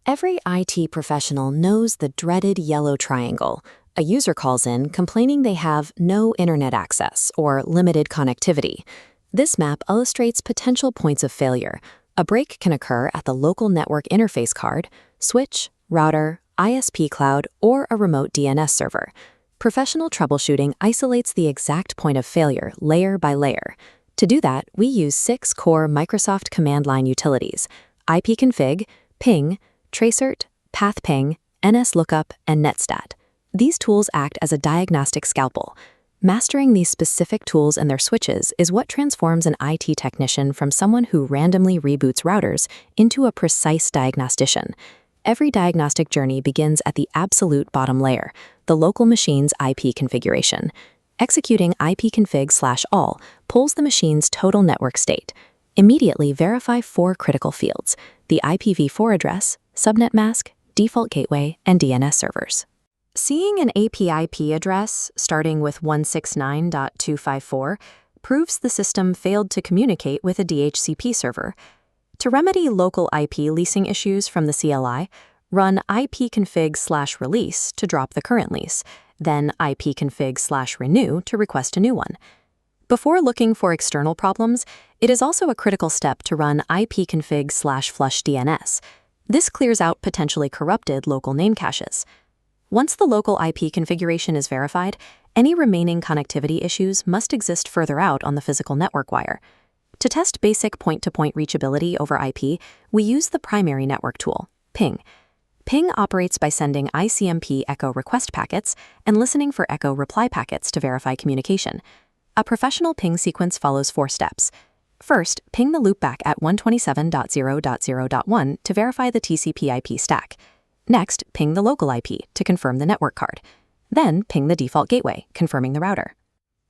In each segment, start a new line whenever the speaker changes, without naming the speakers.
Every IT professional knows the dreaded yellow triangle. A user calls in complaining they have no internet access or limited connectivity. This map illustrates potential points of failure. A break can occur at the local network interface card, switch, router, ISP cloud, or a remote DNS server. Professional troubleshooting isolates the exact point of failure layer by layer. To do that, we use 6 core Microsoft command line utilities: ipconfig, ping, tracert, pathping, nslookup, and netstat. These tools act as a diagnostic scalpel. Mastering these specific tools and their switches is what transforms an IT technician from someone who randomly reboots routers into a precise diagnostician. Every diagnostic journey begins at the absolute bottom layer, the local machine's IP configuration. Executing ipconfig/all pulls the machine's total network state. Immediately verify 4 critical fields: the IPv4 address, subnet mask, default gateway, and DNS servers. Seeing an API-IP address starting with 169.254 proves the system failed to communicate with a DHCP server. To remedy local IP leasing issues from the CLI, run ipconfig/release to drop the current lease, then ipconfig/renew to request a new one. Before looking for external problems, it is also a critical step to run ipconfig/flush DNS. This clears out potentially corrupted local name caches. Once the local IP configuration is verified, any remaining connectivity issues must exist further out on the physical network wire. To test basic point-to-point reachability over IP, we use the primary network tool, ping. Ping operates by sending ICMP echo request packets and listening for echo reply packets to verify communication. A professional ping sequence follows 4 steps. First, ping the loopback at 127.0.0.1 to verify the TCP/IP stack. Next, ping the local IP to confirm the network card. Then, ping the default gateway, confirming the router.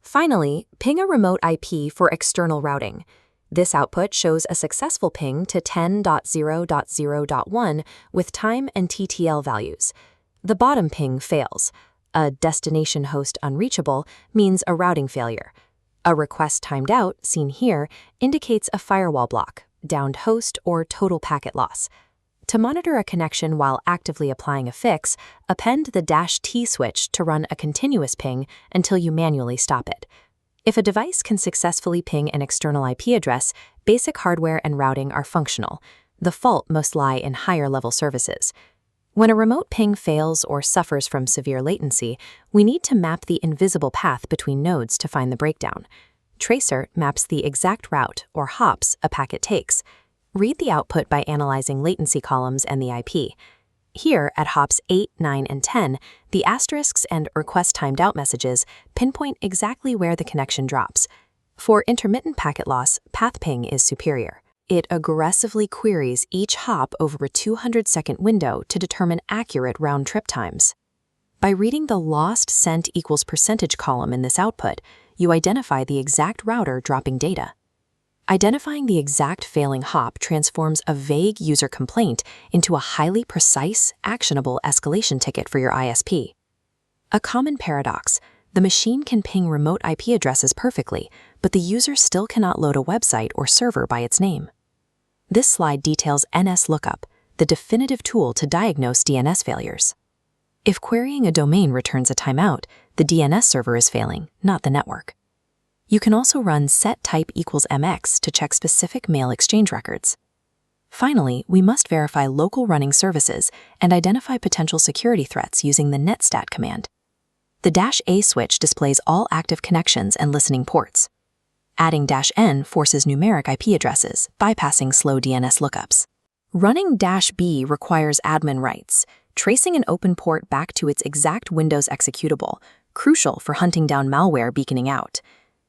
Finally, ping a remote IP for external routing. This output shows a successful ping to 10.0.0.1 with time and TTL values. The bottom ping fails. A destination host unreachable means a routing failure. A request timed out, seen here, indicates a firewall block, downed host, or total packet loss. To monitor a connection while actively applying a fix, append the -T switch to run a continuous ping until you manually stop it. If a device can successfully ping an external IP address, basic hardware and routing are functional. The fault must lie in higher-level services. When a remote ping fails or suffers from severe latency, we need to map the invisible path between nodes to find the breakdown. Tracert maps the exact route, or hops, a packet takes. Read the output by analyzing latency columns and the IP. Here, at hops 8, 9, and 10, the asterisks and request timed out messages pinpoint exactly where the connection drops. For intermittent packet loss, pathping is superior. It aggressively queries each hop over a 200-second window to determine accurate round-trip times. By reading the lost sent equals percentage column in this output, you identify the exact router dropping data. Identifying the exact failing hop transforms a vague user complaint into a highly precise, actionable escalation ticket for your ISP. A common paradox: the machine can ping remote IP addresses perfectly, but the user still cannot load a website or server by its name. This slide details nslookup, the definitive tool to diagnose DNS failures. If querying a domain returns a timeout, the DNS server is failing, not the network. You can also run setType=mx to check specific mail exchange records. Finally, we must verify local running services and identify potential security threats using the netstat command. The -A switch displays all active connections and listening ports. Adding -N forces numeric IP addresses, bypassing slow DNS lookups. Running -B requires admin rights, tracing an open port back to its exact Windows executable, crucial for hunting down malware beaconing out.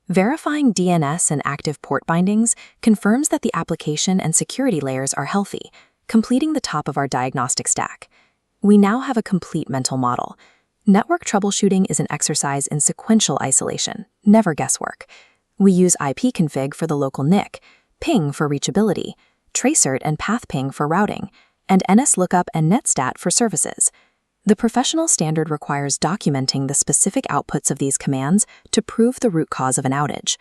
Verifying DNS and active port bindings confirms that the application and security layers are healthy, completing the top of our diagnostic stack. We now have a complete mental model. Network troubleshooting is an exercise in sequential isolation, never guesswork. We use ipconfig for the local NIC, ping for reachability, tracert and pathping for routing, and nslookup and netstat for services. The professional standard requires documenting the specific outputs of these commands to prove the root cause of an outage.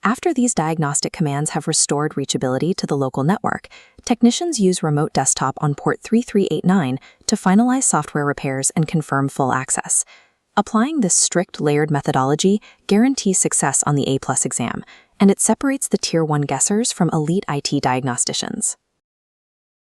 After these diagnostic commands have restored reachability to the local network, technicians use remote desktop on port 3389 to finalize software repairs and confirm full access. Applying this strict layered methodology guarantees success on the A+ exam, and it separates the Tier 1 guessers from elite IT diagnosticians.